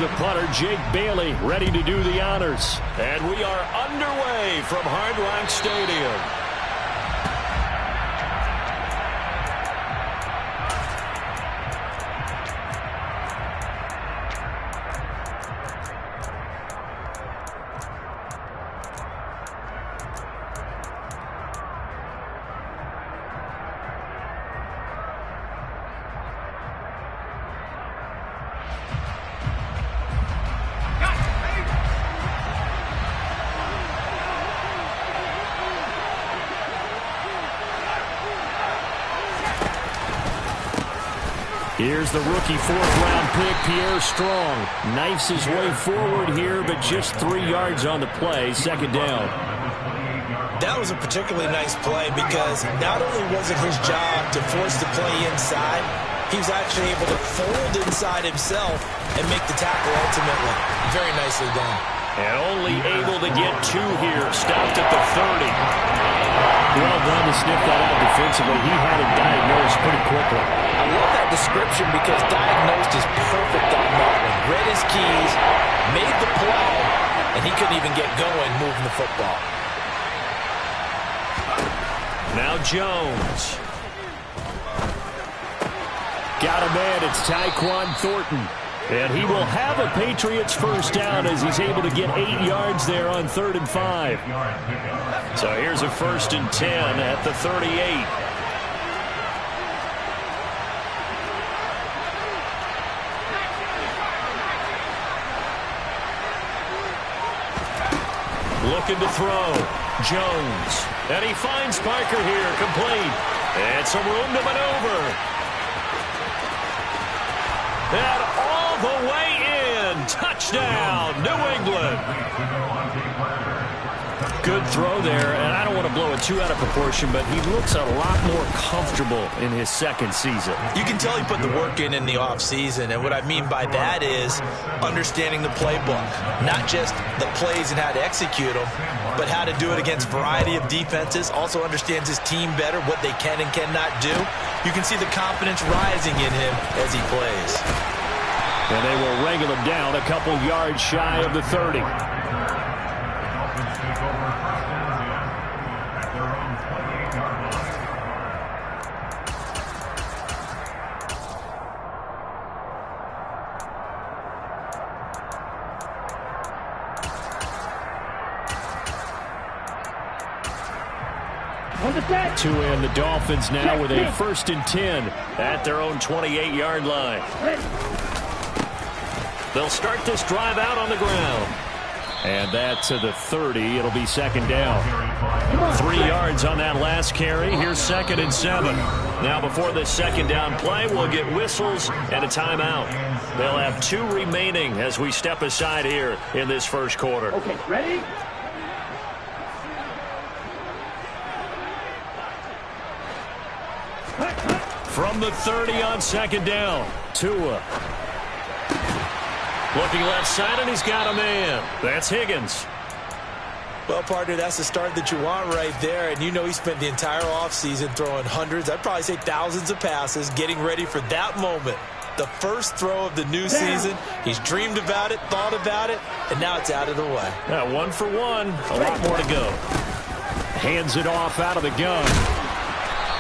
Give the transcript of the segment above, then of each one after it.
the punter, Jake Bailey, ready to do the honors. And we are underway from Hard Rock Stadium. Here's the rookie fourth-round pick, Pierre Strong. Knifes his way forward here, but just 3 yards on the play. Second down. That was a particularly nice play because not only was it his job to force the play inside, he was actually able to fold inside himself and make the tackle ultimately. Very nicely done. And only able to get 2 here. Stopped at the 30. Well done to sniff that out defensively. He had it diagnosed pretty quickly. I love that description because diagnosed is perfect on that one. Read his keys, made the play, and he couldn't even get going moving the football. Now Jones. Got a man. It's Tyquan Thornton. And he will have a Patriots first down as he's able to get 8 yards there on 3rd and 5. So here's a 1st and 10 at the 38. Looking to throw. Jones. And he finds Parker here, complete. And some room to maneuver. And all the way in. Touchdown, New England. Good throw there, and I don't want to blow it too out of proportion, but he looks a lot more comfortable in his second season. You can tell he put the work in the offseason, and what I mean by that is understanding the playbook. Not just the plays and how to execute them, but how to do it against a variety of defenses. Also understands his team better, what they can and cannot do. You can see the confidence rising in him as he plays. And they will wrangle him down a couple yards shy of the 30. To end the Dolphins now with a 1st and 10 at their own 28-yard line. They'll start this drive out on the ground. And that to the 30. It'll be 2nd down. 3 yards on that last carry. Here's 2nd and 7. Now before the 2nd down play, we'll get whistles and a timeout. They'll have 2 remaining as we step aside here in this first quarter. Okay, ready? From the 30 on 2nd down. Tua. Looking left side, and he's got a man. That's Higgins. Well, partner, that's the start that you want right there. And you know he spent the entire offseason throwing hundreds, I'd probably say thousands of passes, getting ready for that moment. The first throw of the new season. He's dreamed about it, thought about it, and now it's out of the way. Yeah, 1 for 1. A lot more to go. Hands it off out of the gun.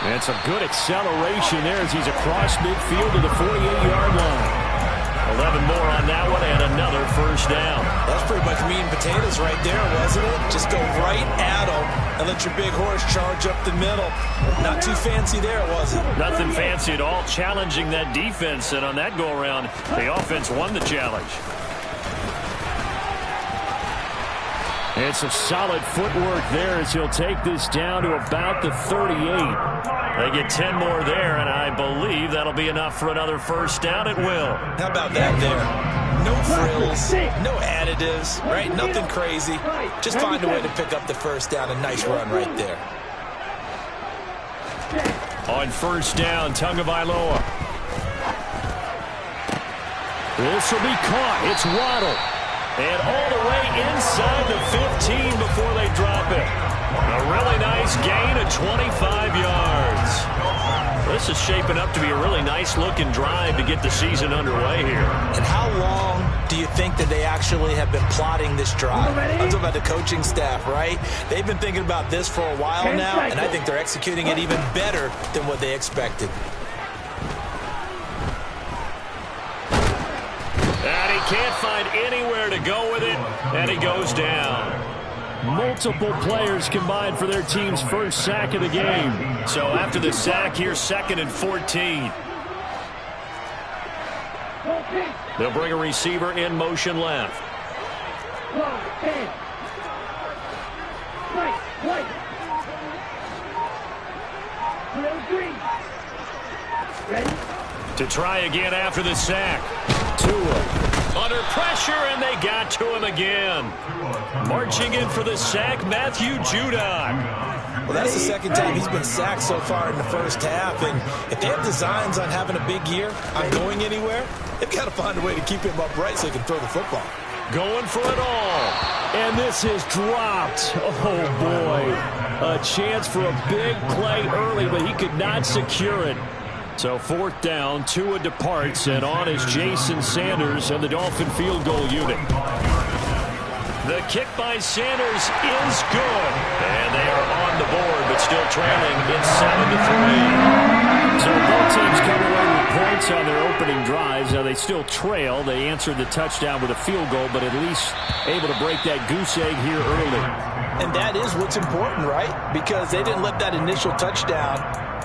And some good acceleration there as he's across midfield to the 48-yard line. 11 more on that one and another first down. That's pretty much meat and potatoes right there, wasn't it? Just go right at him and let your big horse charge up the middle. Not too fancy there, was it? Nothing fancy at all. Challenging that defense, and on that go-around, the offense won the challenge. And some solid footwork there as he'll take this down to about the 38. They get 10 more there, and I believe that'll be enough for another first down. It will. How about that there? No frills, no additives, right? Nothing crazy. Just find a way to pick up the first down. A nice run right there. On first down, Tagovailoa. This will be caught. It's Waddle. And all the way inside the 15 before they drop it. A really nice gain of 25 yards. This this is shaping up to be a really nice-looking drive to get the season underway here. And how long do you think that they actually have been plotting this drive? I'm talking about the coaching staff, right? They've been thinking about this for a while now, and I think they're executing it even better than what they expected. And he can't find anywhere to go with it, and he goes down. Multiple players combined for their team's first sack of the game. So after the sack, here's 2nd and 14. They'll bring a receiver in motion left. To try again after the sack. Tua under pressure, and they got to him again. Marching in for the sack, Matthew Judon. Well, that's the second time he's been sacked so far in the first half, and if they have designs on having a big year, on going anywhere, they've got to find a way to keep him upright so he can throw the football. Going for it all. And this is dropped. Oh, boy. A chance for a big play early, but he could not secure it. So 4th down, Tua departs, and on is Jason Sanders and the Dolphin field goal unit. The kick by Sanders is good. And they are on the board, but still trailing in 7-3. So both teams come away with points on their opening drives. Now they still trail. They answered the touchdown with a field goal, but at least able to break that goose egg here early. And that is what's important, right? Because they didn't let that initial touchdown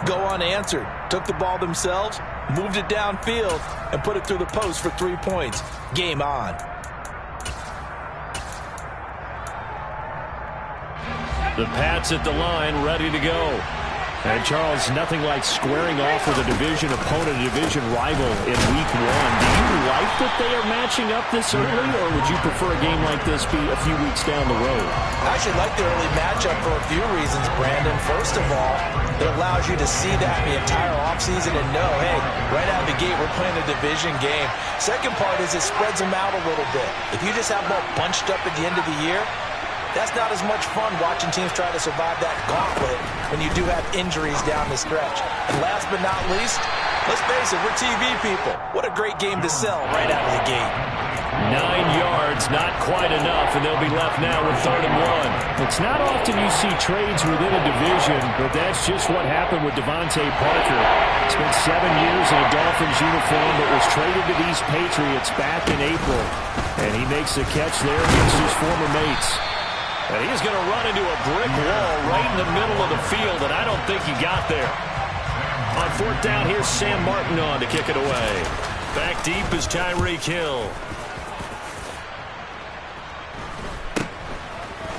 go unanswered. Took the ball themselves, moved it downfield, and put it through the post for 3 points. Game on. The Pats at the line, ready to go. And, Charles, nothing like squaring off with a division opponent, a division rival in Week 1. Do you like that they are matching up this early, or would you prefer a game like this be a few weeks down the road? I actually like the early matchup for a few reasons, Brandon. First of all, it allows you to see that the entire offseason and know, hey, right out of the gate, we're playing a division game. Second part is it spreads them out a little bit. If you just have them all bunched up at the end of the year, that's not as much fun watching teams try to survive that gauntlet when you do have injuries down the stretch. And last but not least, let's face it, we're TV people. What a great game to sell right out of the gate. 9 yards, not quite enough, and they'll be left now with 3rd and 1. It's not often you see trades within a division, but that's just what happened with Devontae Parker. Spent 7 years in a Dolphins uniform, but was traded to these Patriots back in April. And he makes the catch there against his former mates. And he's going to run into a brick wall right in the middle of the field, and I don't think he got there. On 4th down, here's Sam Martin on to kick it away. Back deep is Tyreek Hill.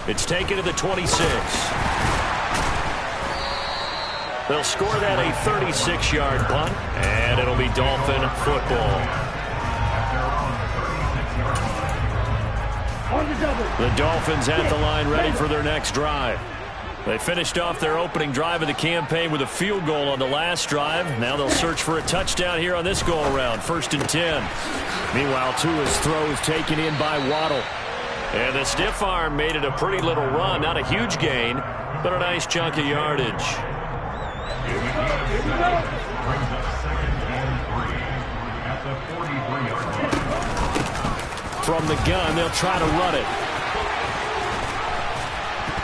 It's taken to the 26. They'll score that a 36-yard punt, and it'll be Dolphin football. The Dolphins at the line ready for their next drive. They finished off their opening drive of the campaign with a field goal on the last drive. Now they'll search for a touchdown here on this go-around, 1st and 10. Meanwhile, Tua's throws taken in by Waddle. And the stiff arm made it a pretty little run. Not a huge gain, but a nice chunk of yardage. From the gun, they'll try to run it.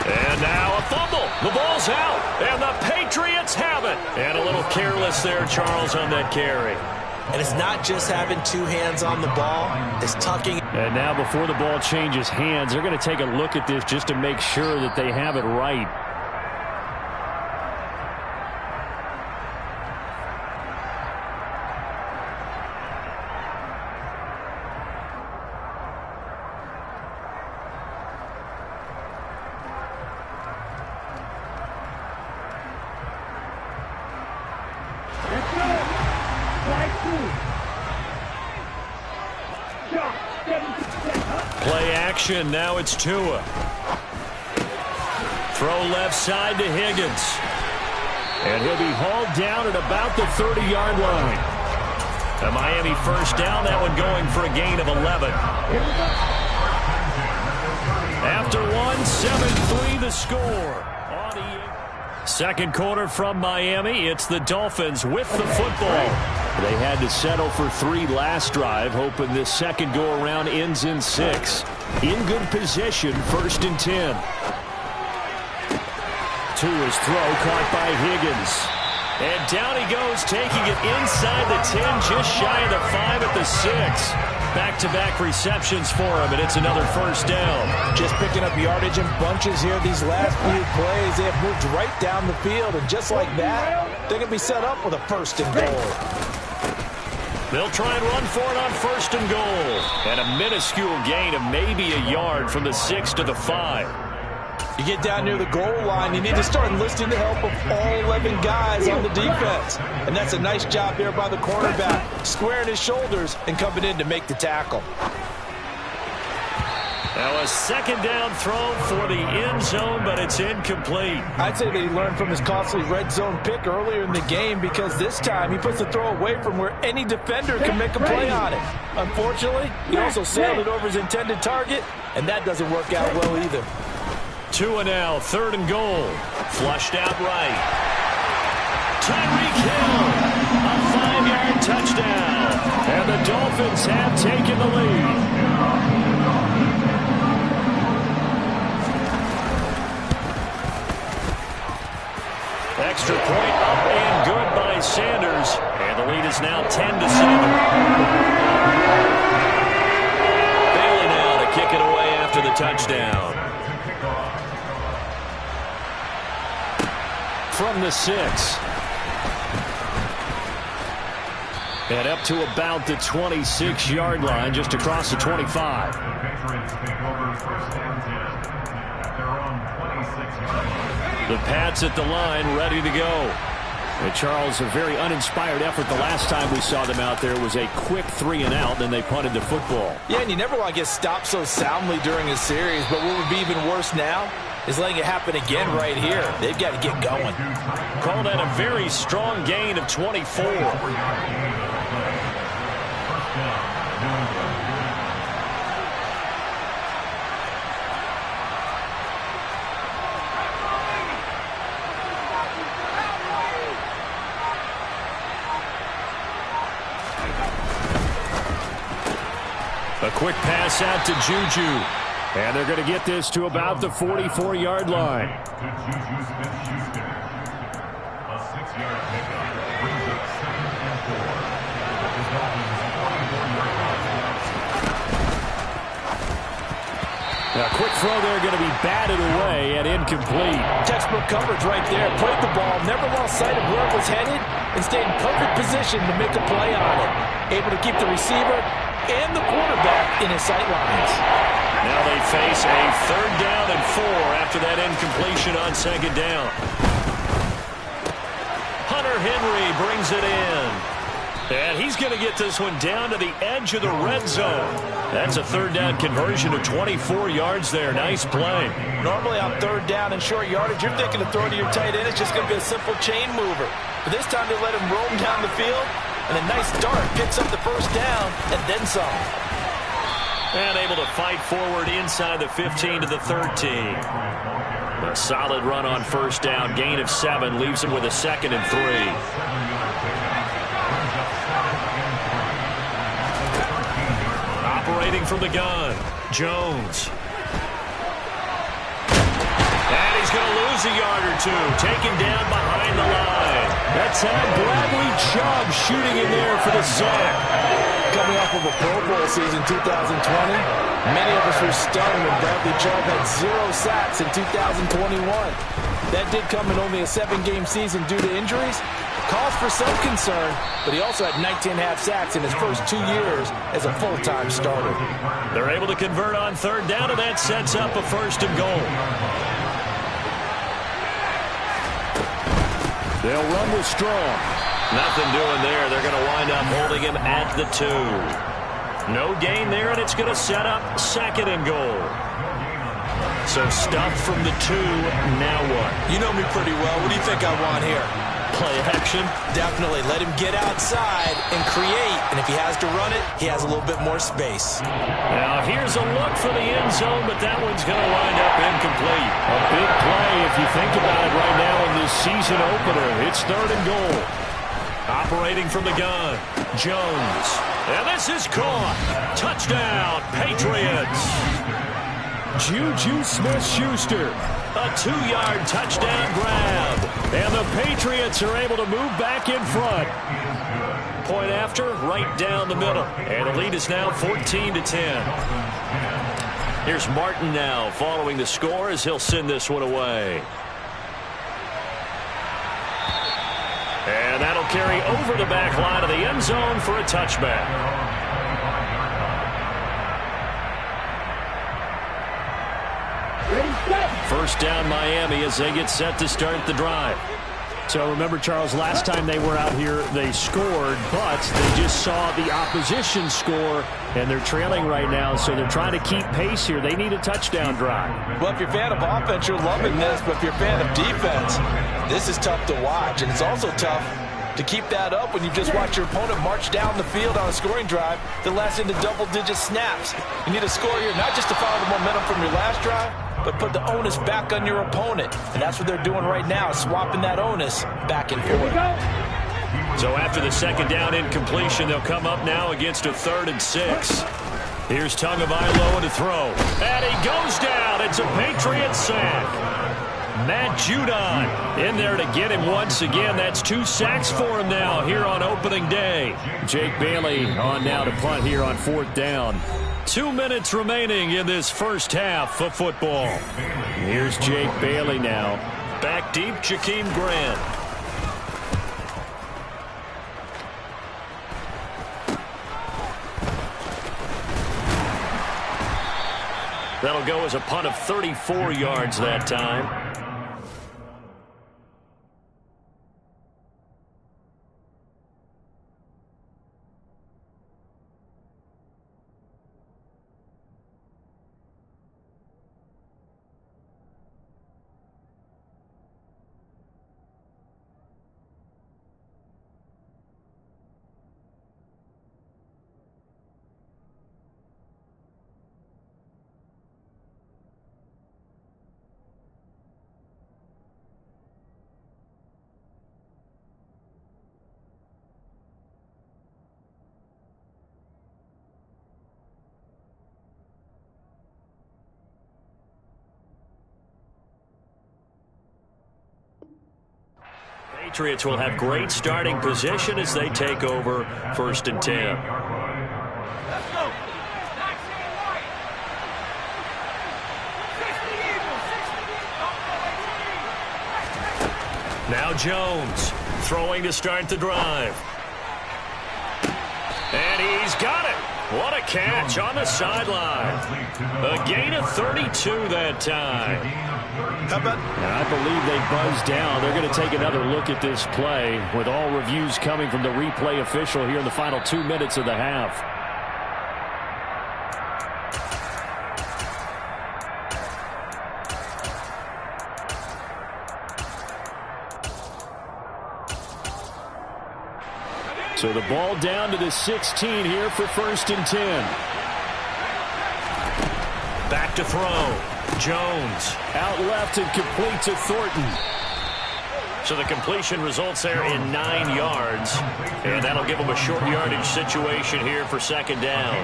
And now a fumble. The ball's out, and the Patriots have it. And a little careless there, Charles, on that carry. And it's not just having 2 hands on the ball. It's tucking. And now before the ball changes hands, they're going to take a look at this just to make sure that they have it right. Play action. Now it's Tua. Throw left side to Higgins. And he'll be hauled down at about the 30-yard line. A Miami first down. That one going for a gain of 11. After one, 7-3 the score. Second quarter from Miami. It's the Dolphins with the football. They had to settle for 3 last drive, hoping this second go-around ends in 6. In good position, 1st and 10. To his throw, caught by Higgins. And down he goes, taking it inside the 10, just shy of the 5 at the 6. Back-to-back receptions for him, and it's another first down. Just picking up yardage in bunches here these last few plays. They have moved right down the field, and just like that, they're going to be set up with a 1st and goal. They'll try and run for it on 1st and goal. And a minuscule gain of maybe a yard from the 6 to the 5. You get down near the goal line, you need to start enlisting the help of all 11 guys on the defense. And that's a nice job there by the cornerback, squaring his shoulders and coming in to make the tackle. Now a second down throw for the end zone, but it's incomplete. I'd say that he learned from his costly red zone pick earlier in the game, because this time he puts the throw away from where any defender can make a play on it. Unfortunately, he also sailed it over his intended target, and that doesn't work out well either. 2 and now, 3rd and goal. Flushed out right. Tyreek Hill, a 5-yard touchdown. And the Dolphins have taken the lead. Extra point up and good by Sanders. And the lead is now 10-7. Bailey now to kick it away after the touchdown. From the 6. And up to about the 26-yard line, just across the 25. The Pats at the line, ready to go. And Charles, a very uninspired effort the last time we saw them out there was a quick 3-and-out, then they punted the football. Yeah, and you never want to get stopped so soundly during a series, but what would be even worse now is letting it happen again right here. They've got to get going. Call that a very strong gain of 24. A quick pass out to Juju. And they're going to get this to about the 44-yard line. A 6-yard pickup brings up 2nd and 4. A quick throw there going to be batted away and incomplete. Textbook coverage right there. Played the ball, never lost sight of where it was headed, and stayed in perfect position to make a play on it. Able to keep the receiver and the quarterback in his sight lines. Now they face a 3rd down and 4 after that incompletion on 2nd down. Hunter Henry brings it in. And he's going to get this one down to the edge of the red zone. That's a 3rd down conversion of 24 yards there. Nice play. Normally on 3rd down and short yardage, you're thinking to throw to your tight end. It's just going to be a simple chain mover. But this time they let him roam down the field, and a nice dart picks up the 1st down and then some. And able to fight forward inside the 15 to the 13. A solid run on 1st down. Gain of 7 leaves him with a 2nd and 3. Operating from the gun, Jones. And he's going to lose a yard or 2. Taken down behind the line. That's Bradley Chubb shooting in there for the sack. Coming off of a Pro Bowl season 2020, many of us were stunned when Bradley Chubb had 0 sacks in 2021. That did come in only a 7-game season due to injuries. Cause for some concern, but he also had 19.5 sacks in his first 2 years as a full-time starter. They're able to convert on 3rd down, and that sets up a 1st and goal. They'll run with Strong. Nothing doing there. They're going to wind up holding him at the 2. No gain there, and it's going to set up 2nd and goal. So stuff from the 2. Now what? You know me pretty well. What do you think I want here? Play action. Definitely. Let him get outside and create. And if he has to run it, he has a little bit more space. Now here's a look for the end zone, but that one's going to wind up incomplete. A big play if you think about it right now in this season opener. It's 3rd and goal. Operating from the gun, Jones. And this is caught. Touchdown, Patriots. Juju Smith-Schuster. A 2-yard touchdown grab. And the Patriots are able to move back in front. Point after, right down the middle. And the lead is now 14-10. Here's Martin now following the score as he'll send this one away. And that'll carry over the back line of the end zone for a touchback. First down Miami as they get set to start the drive. So remember, Charles, last time they were out here, they scored, but they just saw the opposition score, and they're trailing right now, so they're trying to keep pace here. They need a touchdown drive. Well, if you're a fan of offense, you're loving this, but if you're a fan of defense, this is tough to watch, and it's also tough to keep that up when you just watch your opponent march down the field on a scoring drive that lasts into double-digit snaps. You need a score here, not just to follow the momentum from your last drive, but put the onus back on your opponent. And that's what they're doing right now, swapping that onus back and forth. So after the second down incompletion, they'll come up now against a 3rd and 6. Here's Tagovailoa to throw. And he goes down. It's a Patriots sack. Matt Judon in there to get him once again. That's 2 sacks for him now here on opening day. Jake Bailey on now to punt here on 4th down. 2 minutes remaining in this first half of football. Here's Jake Bailey now. Back deep, Jakeem Grant. That'll go as a punt of 34 yards that time. Patriots will have great starting position as they take over 1st and 10. Now Jones throwing to start the drive. And he's got it. What a catch on the sideline. A gain of 32 that time. How about? I believe they buzzed down. They're going to take another look at this play with all reviews coming from the replay official here in the final 2 minutes of the half. So the ball down to the 16 here for 1st and 10. Back to throw. Jones out left and complete to Thornton. So the completion results there in 9 yards. And that'll give them a short yardage situation here for 2nd down.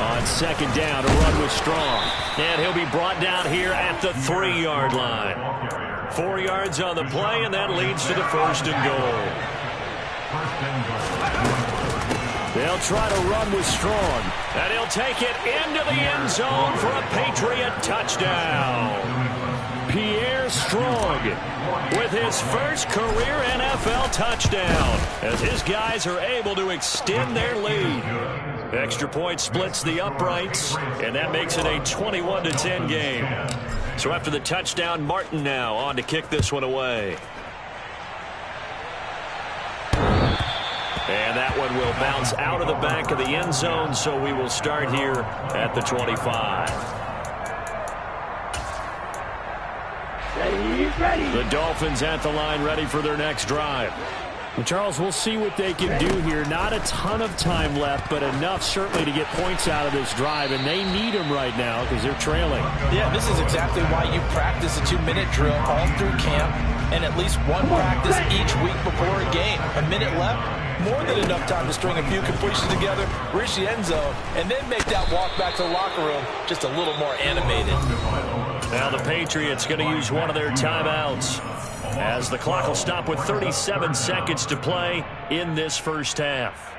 On 2nd down, a run was strong. And he'll be brought down here at the 3-yard line. 4 yards on the play, and that leads to the 1st and goal. They'll try to run with Strong. And he'll take it into the end zone for a Patriot touchdown. Pierre Strong with his first career NFL touchdown as his guys are able to extend their lead. Extra point splits the uprights, and that makes it a 21-10 game. So after the touchdown, Martin now on to kick this one away. And that one will bounce out of the back of the end zone, so we will start here at the 25. The Dolphins at the line ready for their next drive. Well, Charles, we'll see what they can do here. Not a ton of time left, but enough certainly to get points out of this drive, and they need them right now because they're trailing. Yeah, this is exactly why you practice a 2-minute drill all through camp and at least one practice each week before a game. A minute left, more than enough time to string a few completions together, reach the end zone, and then make that walk back to the locker room just a little more animated. Now the Patriots going to use one of their timeouts, as the clock will stop with 37 seconds to play in this first half.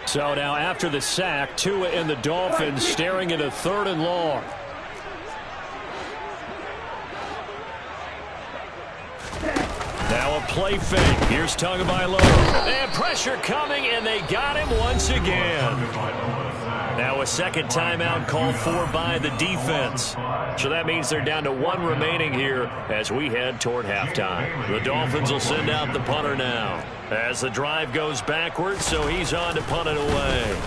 So now after the sack, Tua and the Dolphins staring at a 3rd and long. Now a play fake. Here's Tagovailoa. And pressure coming, and they got him once again. Now a second timeout called for by the defense. So that means they're down to 1 remaining here as we head toward halftime. The Dolphins will send out the punter now as the drive goes backwards, so he's on to punt it away.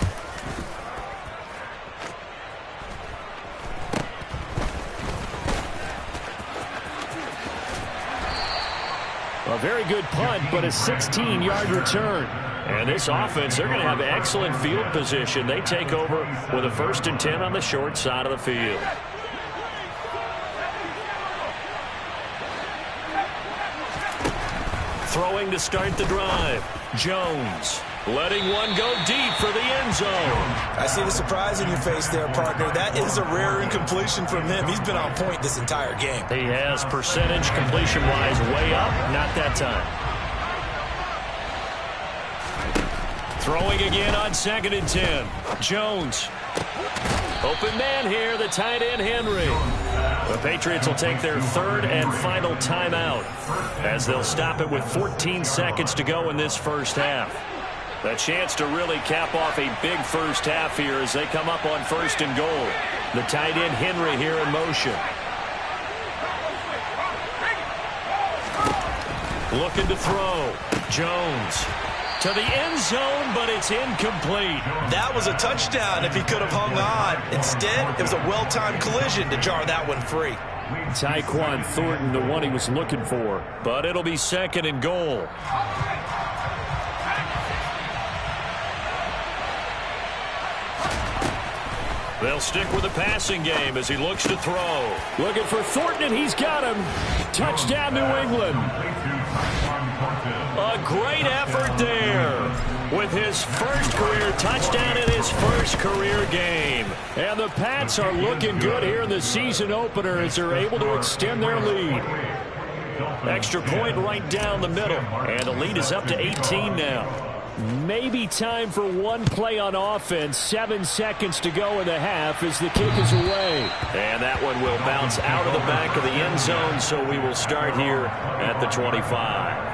A very good punt, but a 16-yard return. And this offense, they're going to have excellent field position. They take over with a 1st and 10 on the short side of the field. Throwing to start the drive. Jones letting one go deep for the end zone. I see the surprise in your face there, partner. That is a rare incompletion from him. He's been on point this entire game. He has percentage completion-wise way up. Not that time. Throwing again on 2nd and 10. Jones. Open man here, the tight end Henry. The Patriots will take their 3rd and final timeout as they'll stop it with 14 seconds to go in this first half. A chance to really cap off a big first half here as they come up on 1st and goal. The tight end Henry here in motion. Looking to throw. Jones to the end zone, but it's incomplete. That was a touchdown if he could have hung on. Instead, it was a well-timed collision to jar that one free. Tyquan Thornton, the one he was looking for. But it'll be 2nd and goal. They'll stick with the passing game as he looks to throw. Looking for Thornton, and he's got him. Touchdown, New England. A great effort there with his first career touchdown in his first career game. And the Pats are looking good here in the season opener as they're able to extend their lead. Extra point right down the middle, and the lead is up to 18 now. Maybe time for one play on offense. 7 seconds to go in the half as the kick is away. And that one will bounce out of the back of the end zone, so we will start here at the 25.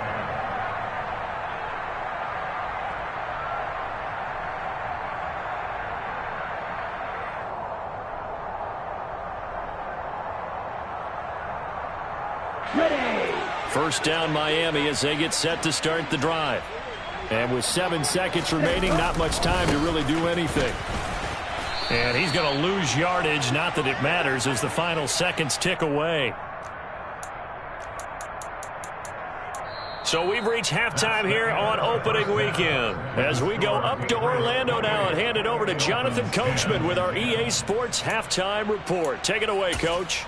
First down Miami as they get set to start the drive. And with 7 seconds remaining, not much time to really do anything. And he's going to lose yardage, not that it matters, as the final seconds tick away. So we've reached halftime here on opening weekend. As we go up to Orlando now and hand it over to Jonathan Coachman with our EA Sports Halftime Report. Take it away, Coach.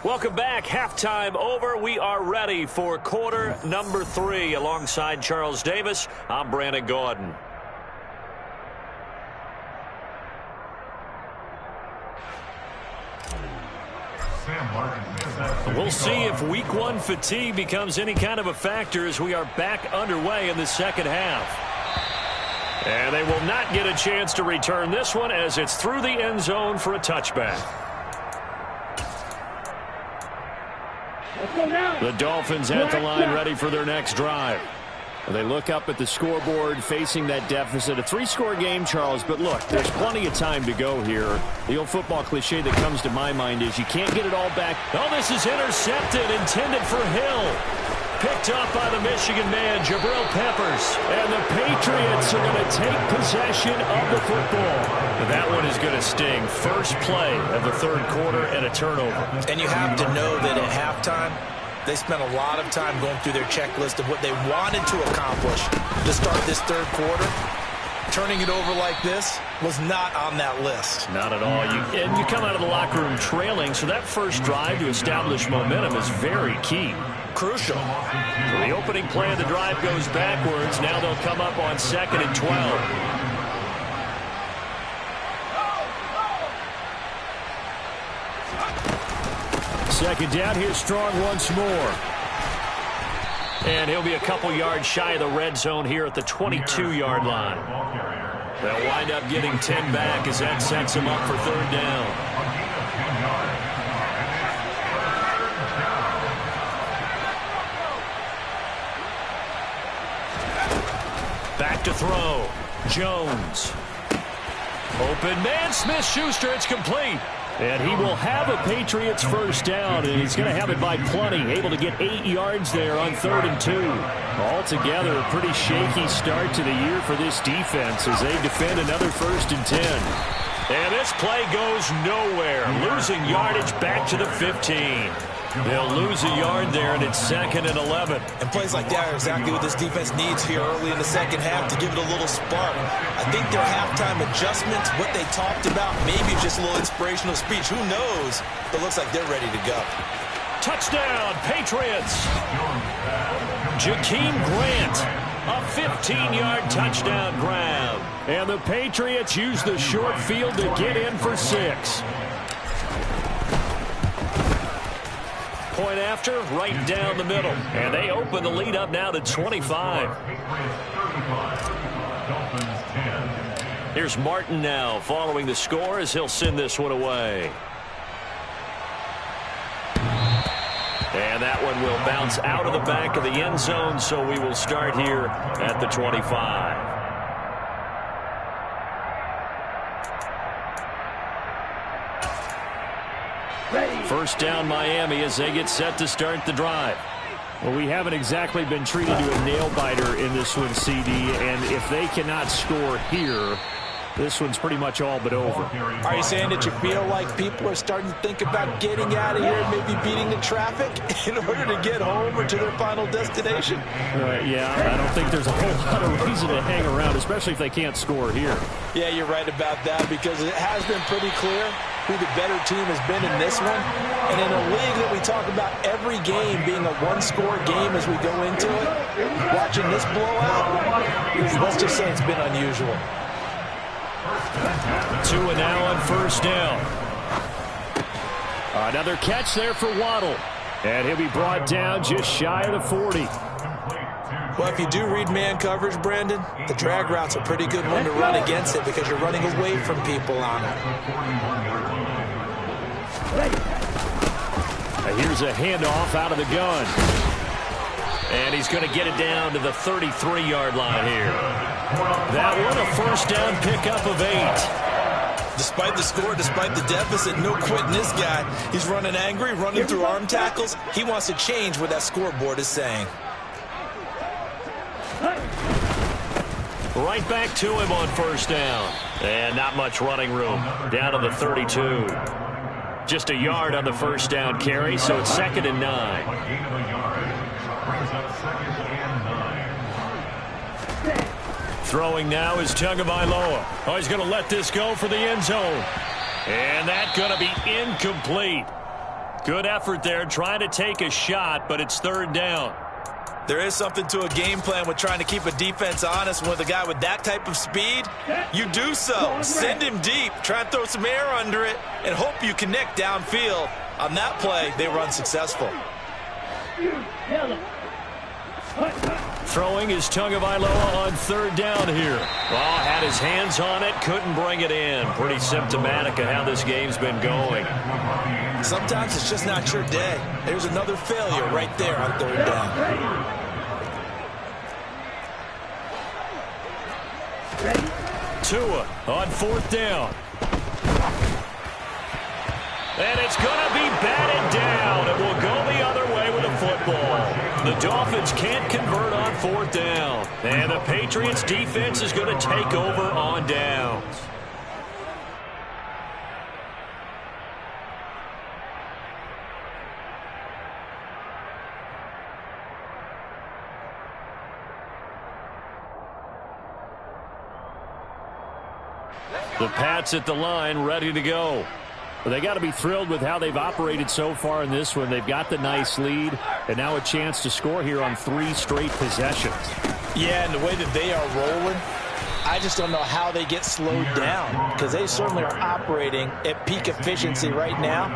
Welcome back. Halftime over. We are ready for quarter number 3. Alongside Charles Davis, I'm Brandon Gordon. We'll see if week 1 fatigue becomes any kind of a factor as we are back underway in the second half. And they will not get a chance to return this one as it's through the end zone for a touchback. The Dolphins at the line ready for their next drive. They look up at the scoreboard facing that deficit. A 3-score game, Charles, but look, there's plenty of time to go here. The old football cliche that comes to my mind is you can't get it all back. Oh, this is intercepted, intended for Hill. Picked up by the Michigan man, Jabril Peppers. And the Patriots are going to take possession of the football. That one is going to sting. First play of the third quarter and a turnover. And you have to know that at halftime, they spent a lot of time going through their checklist of what they wanted to accomplish to start this third quarter. Turning it over like this was not on that list. Not at all. And you come out of the locker room trailing, so that first drive to establish momentum is very key. Crucial. So the opening play of the drive goes backwards. Now they'll come up on 2nd and 12. Second down, here's Strong once more. And he'll be a couple yards shy of the red zone here at the 22-yard line. They'll wind up getting 10 back as that sets them up for third down. Back to throw. Jones. Open man, Smith-Schuster, it's complete. And he will have a Patriots first down, and he's going to have it by plenty. Able to get 8 yards there on 3rd and 2. Altogether, a pretty shaky start to the year for this defense as they defend another 1st and 10. And this play goes nowhere. Losing yardage back to the 15. They'll lose a yard there, and it's 2nd and 11. And plays like that are exactly what this defense needs here early in the second half to give it a little spark. I think their halftime adjustments, what they talked about, maybe just a little inspirational speech. Who knows? But looks like they're ready to go. Touchdown, Patriots. Jakeem Grant, a 15-yard touchdown grab. And the Patriots use the short field to get in for 6. Point after, right down the middle. And they open the lead up now to 25. Here's Martin now following the score as he'll send this one away. And that one will bounce out of the back of the end zone, so we will start here at the 25. First down Miami as they get set to start the drive. Well, we haven't exactly been treated to a nail-biter in this one, CD, and if they cannot score here, this one's pretty much all but over. Are you saying that you feel like people are starting to think about getting out of here and maybe beating the traffic in order to get home or to their final destination? Yeah, I don't think there's a whole lot of reason to hang around, especially if they can't score here. Yeah, you're right about that because it has been pretty clear who the better team has been in this one. And in a league that we talk about every game being a one-score game as we go into it, watching this blowout, let's just say it's been unusual. 2 and now on first down. Another catch there for Waddle. And he'll be brought down just shy of the 40. Well, if you do read man coverage, Brandon, the drag route's a pretty good one to run against it because you're running away from people on it. Here's a handoff out of the gun. And he's going to get it down to the 33-yard line here. That one a first down pickup of 8. Despite the score, despite the deficit, no quitting this guy. He's running angry, running through arm tackles. He wants to change what that scoreboard is saying. Right back to him on first down. And not much running room. Down to the 32. Just a yard on the first down carry, so it's 2nd and 9. Throwing now is Tagovailoa. Oh, he's going to let this go for the end zone. And that's going to be incomplete. Good effort there, trying to take a shot, but it's 3rd down. There is something to a game plan with trying to keep a defense honest. With a guy with that type of speed, you do so. Send him deep, try and throw some air under it, and hope you connect downfield. On that play, they were unsuccessful. Throwing is Tagovailoa on 3rd down here. Well, had his hands on it, couldn't bring it in. Pretty symptomatic of how this game's been going. Sometimes it's just not your day. There's another failure right there on 3rd down. Tua on 4th down. And it's going to be batted down. It will go the other way with the football. The Dolphins can't convert on 4th down. And the Patriots defense is going to take over on downs. The Pats at the line, ready to go. Well, they got to be thrilled with how they've operated so far in this one. They've got the nice lead, and now a chance to score here on 3 straight possessions. Yeah, and the way that they are rolling, I just don't know how they get slowed down, because they certainly are operating at peak efficiency right now.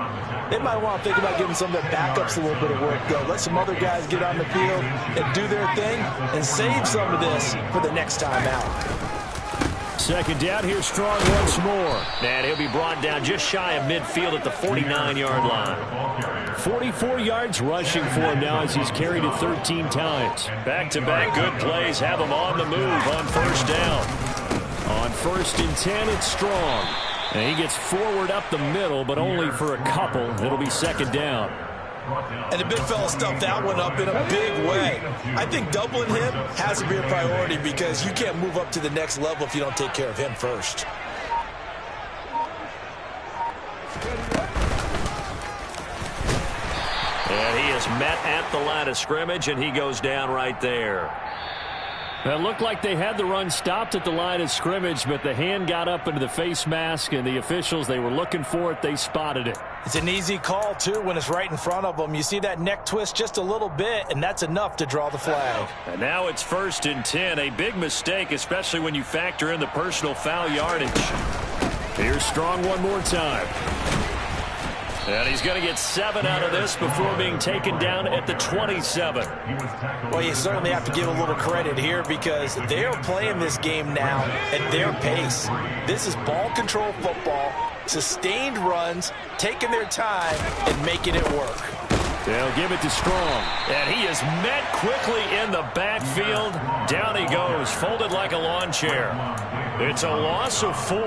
They might want to think about giving some of their backups a little bit of work, though. Let some other guys get on the field and do their thing and save some of this for the next time out. 2nd down, here strong once more. And he'll be brought down just shy of midfield at the 49-yard line. 44 yards rushing for him now as he's carried it 13 times. Back-to-back good plays have him on the move on 1st down. On 1st and 10, it's Strong. And he gets forward up the middle, but only for a couple. It'll be 2nd down. And the big fella stuffed that one up in a big way. I think doubling him has to be a priority because you can't move up to the next level if you don't take care of him first. And he is met at the line of scrimmage, and he goes down right there. It looked like they had the run stopped at the line of scrimmage, but the hand got up into the face mask, and the officials, they were looking for it. They spotted it. It's an easy call, too, when it's right in front of them. You see that neck twist just a little bit, and that's enough to draw the flag. And now it's 1st and 10. A big mistake, especially when you factor in the personal foul yardage. Here's Strong one more time. And he's going to get 7 out of this before being taken down at the 27. Well, you certainly have to give a little credit here because they're playing this game now at their pace. This is ball control football, sustained runs, taking their time, and making it work. They'll give it to Strong. And he is met quickly in the backfield. Down he goes, folded like a lawn chair. It's a loss of 4.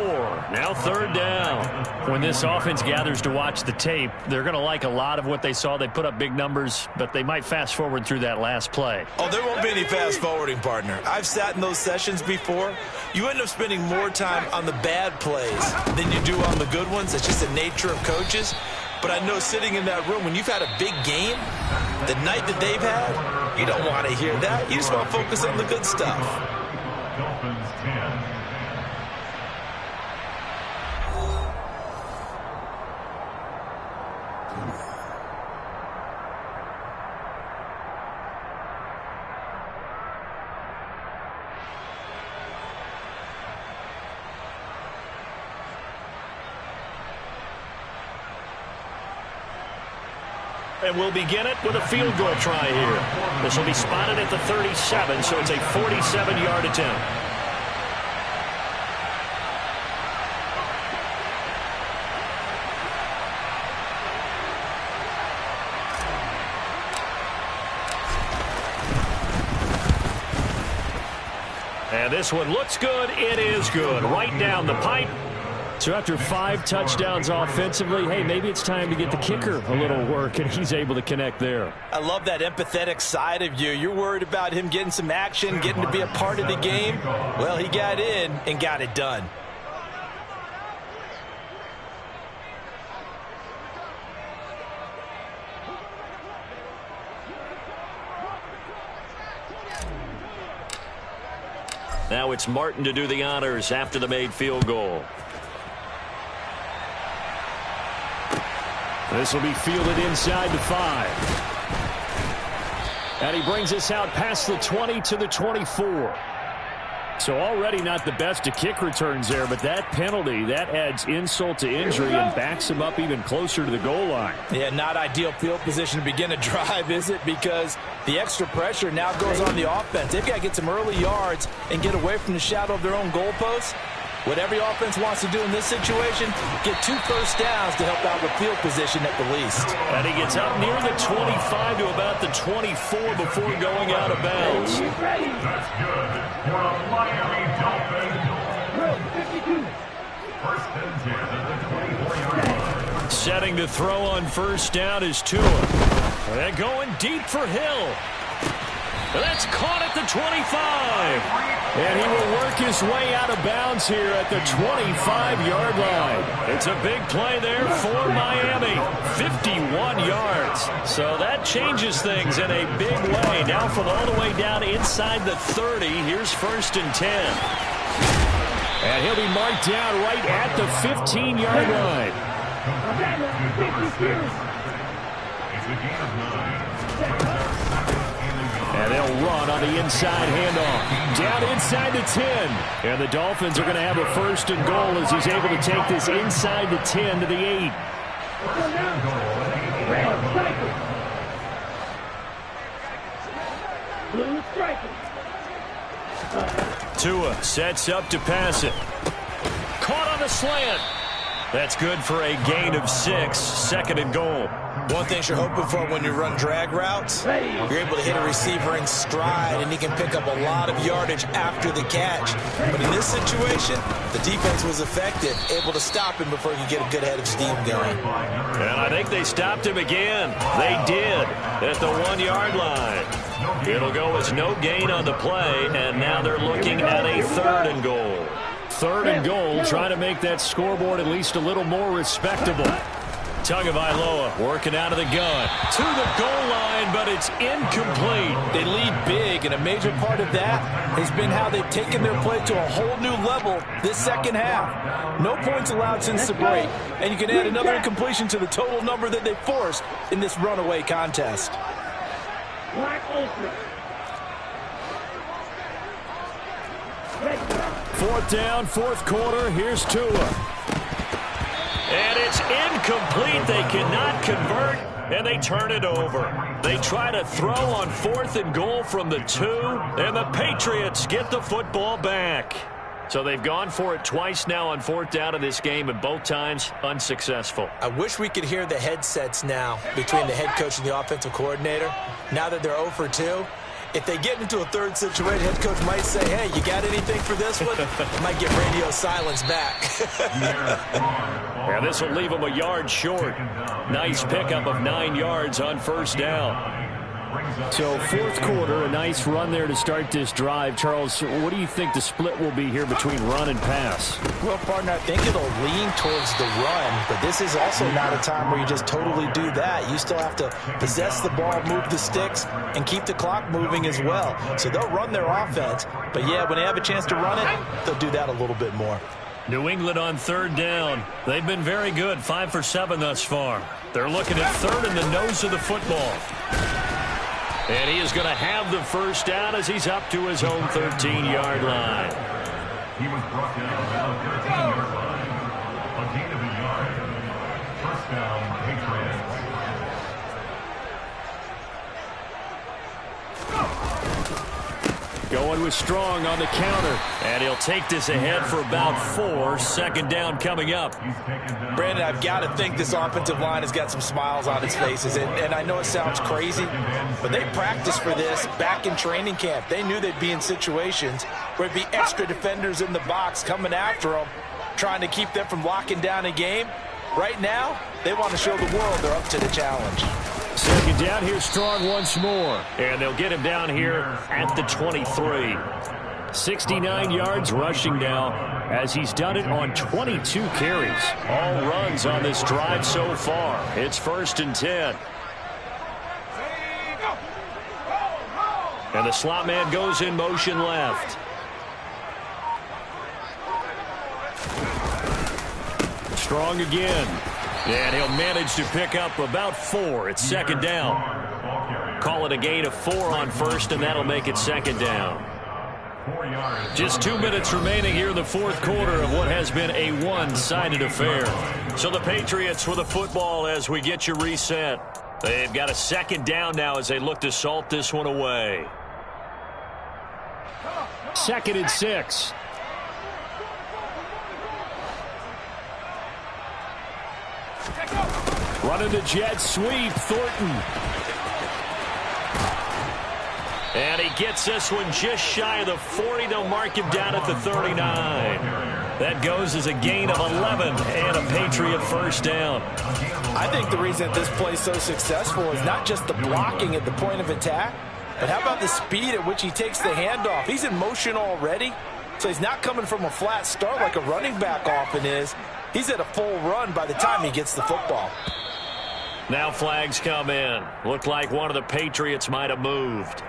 Now 3rd down. When this offense gathers to watch the tape, they're going to like a lot of what they saw. They put up big numbers, but they might fast forward through that last play. Oh, there won't be any fast forwarding, partner. I've sat in those sessions before. You end up spending more time on the bad plays than you do on the good ones. It's just the nature of coaches. But I know sitting in that room, when you've had a big game, the night that they've had, you don't want to hear that. You just want to focus on the good stuff. Dolphins 10. And we'll begin it with a field goal try here. This will be spotted at the 37, so it's a 47-yard attempt. And this one looks good. It is good. Right down the pipe. So after 5 touchdowns offensively, hey, maybe it's time to get the kicker a little work, and he's able to connect there. I love that empathetic side of you. You're worried about him getting some action, getting to be a part of the game. Well, he got in and got it done. Now it's Martin to do the honors after the made field goal. This will be fielded inside the 5. And he brings us out past the 20 to the 24. So already not the best to kick returns there, but that penalty, that adds insult to injury and backs him up even closer to the goal line. Yeah, not ideal field position to begin a drive, is it? Because the extra pressure now goes on the offense. They've got to get some early yards and get away from the shadow of their own goalposts. What every offense wants to do in this situation, get 2 first downs to help out with field position at the least. And he gets up near the 25 to about the 24 before going out of bounds. That's good for a Miami Dolphins. Setting to throw on first down is Tua. And going deep for Hill. That's caught at the 25. And he will work his way out of bounds here at the 25-yard line. It's a big play there for Miami. 51 yards. So that changes things in a big way. Now from all the way down inside the 30, here's first and 10. And he'll be marked down right at the 15-yard line. And they'll run on the inside handoff. Down inside the 10. And the Dolphins are going to have a first and goal as he's able to take this inside the 10 to the 8. Tua sets up to pass it. Caught on the slant. That's good for a gain of 6. Second and goal. One thing you're hoping for when you run drag routes, you're able to hit a receiver in stride, and he can pick up a lot of yardage after the catch. But in this situation, the defense was effective, able to stop him before he could get a good head of steam going. And I think they stopped him again. They did at the 1-yard line. It'll go as no gain on the play, and now they're looking at a third and goal. Third and goal, trying to make that scoreboard at least a little more respectable. Tagovailoa working out of the gun to the goal line, but it's incomplete. They lead big, and a major part of that has been how they've taken their play to a whole new level this second half. No points allowed since the break, and you can add another incompletion to the total number that they forced in this runaway contest. Fourth down, fourth quarter. Here's Tua. And it's incomplete. They cannot convert, and they turn it over. They try to throw on fourth and goal from the 2, and the Patriots get the football back. So they've gone for it twice now on fourth down in this game, and both times unsuccessful. I wish we could hear the headsets now between the head coach and the offensive coordinator. Now that they're 0 for 2, if they get into a third situation, head coach might say, hey, you got anything for this one? Might get radio silence back. Yeah, this will leave them a yard short. Nice pickup of 9 yards on first down. So fourth quarter, a nice run there to start this drive. Charles, what do you think the split will be here between run and pass? Well, partner, I think it'll lean towards the run, but this is also not a time where you just totally do that. You still have to possess the ball, move the sticks, and keep the clock moving as well. So they'll run their offense, but yeah, when they have a chance to run it, they'll do that a little bit more. New England on third down. They've been very good, 5 for 7 thus far. They're looking at third in the nose of the football. And he is going to have the first down as he's up to his own 13-yard line. He was brought down at the 13-yard line. A gain of a yard. First down, Patriots. Going with Strong on the counter. And he'll take this ahead for about 4. Second down coming up. Brandon, I've got to think this offensive line has got some smiles on its faces. And I know it sounds crazy, but they practiced for this back in training camp. They knew they'd be in situations where it'd be extra defenders in the box coming after them, trying to keep them from locking down a game. Right now, they want to show the world they're up to the challenge. Second down, here's Strong once more. And they'll get him down here at the 23. 69 yards rushing now as he's done it on 22 carries. All runs on this drive so far. It's first and 10. And the slot man goes in motion left. Strong again. And he'll manage to pick up about 4. It's second down. Call it a gain of 4 on first, and that'll make it second down. Just 2 minutes remaining here in the fourth quarter of what has been a one-sided affair. So the Patriots with the football as we get you reset. They've got a second down now as they look to salt this one away. 2nd and 6. Running the jet sweep, Thornton. And he gets this one just shy of the 40. They'll mark him down at the 39. That goes as a gain of 11 and a Patriot first down. I think the reason that this play is so successful is not just the blocking at the point of attack, but how about the speed at which he takes the handoff? He's in motion already, so he's not coming from a flat start like a running back often is. He's at a full run by the time he gets the football. Now flags come in. Looked like one of the Patriots might have moved.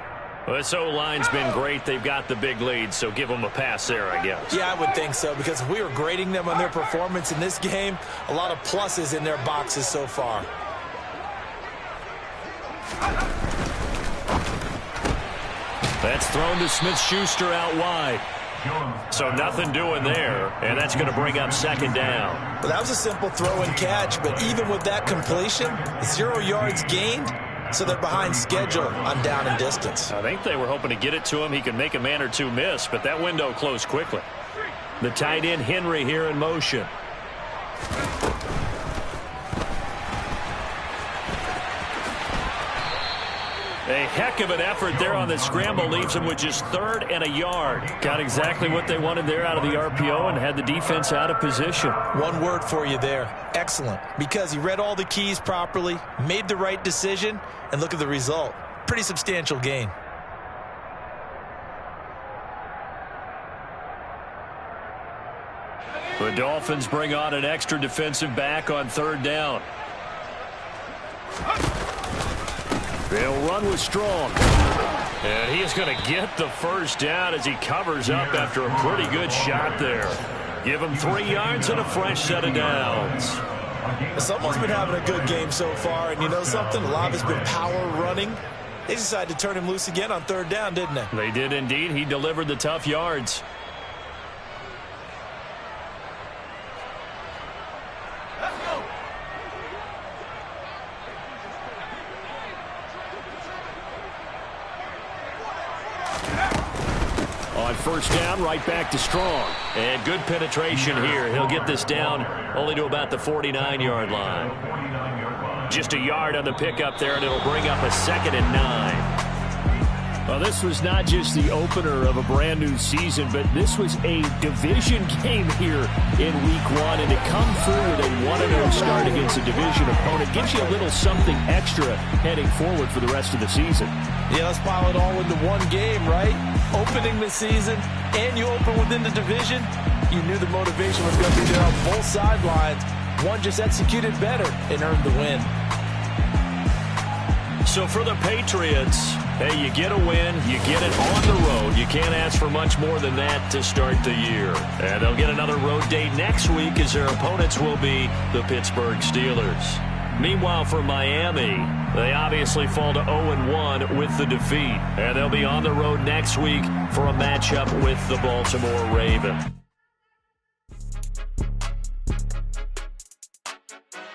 Well, this O-line's been great. They've got the big lead, so give them a pass there, I guess. Yeah, I would think so, because if we were grading them on their performance in this game, a lot of pluses in their boxes so far. That's thrown to Smith-Schuster out wide. So nothing doing there, and that's going to bring up second down. Well, that was a simple throw and catch, but even with that completion, 0 yards gained. So they're behind schedule on down and distance. I think they were hoping to get it to him. He could make a man or two miss, but that window closed quickly. The tight end, Henry, here in motion. A heck of an effort there on the scramble. Leaves him with just 3rd and a yard. Got exactly what they wanted there out of the RPO and had the defense out of position. One word for you there. Excellent. Because he read all the keys properly, made the right decision, and look at the result. Pretty substantial gain. The Dolphins bring on an extra defensive back on 3rd down. They'll run with Strong. And he is going to get the first down as he covers up after a pretty good shot there. Give him 3 yards and a fresh set of downs. Someone's been having a good game so far, and you know something? A lot of it's been power running. They decided to turn him loose again on 3rd down, didn't they? They did indeed. He delivered the tough yards. On 1st down, right back to Strong. And good penetration here. He'll get this down only to about the 49-yard line. Just a yard on the pickup there, and it'll bring up a 2nd and 9. Well, this was not just the opener of a brand new season, but this was a division game here in week 1. And to come through with a 1-0 start against a division opponent gives you a little something extra heading forward for the rest of the season. Yeah, let's pile it all into one game, right? Opening the season, and you open within the division. You knew the motivation was going to be there on both sidelines. One just executed better and earned the win. So for the Patriots, hey, you get a win, you get it on the road. You can't ask for much more than that to start the year. And they'll get another road date next week as their opponents will be the Pittsburgh Steelers. Meanwhile, for Miami, they obviously fall to 0-1 with the defeat. And they'll be on the road next week for a matchup with the Baltimore Ravens.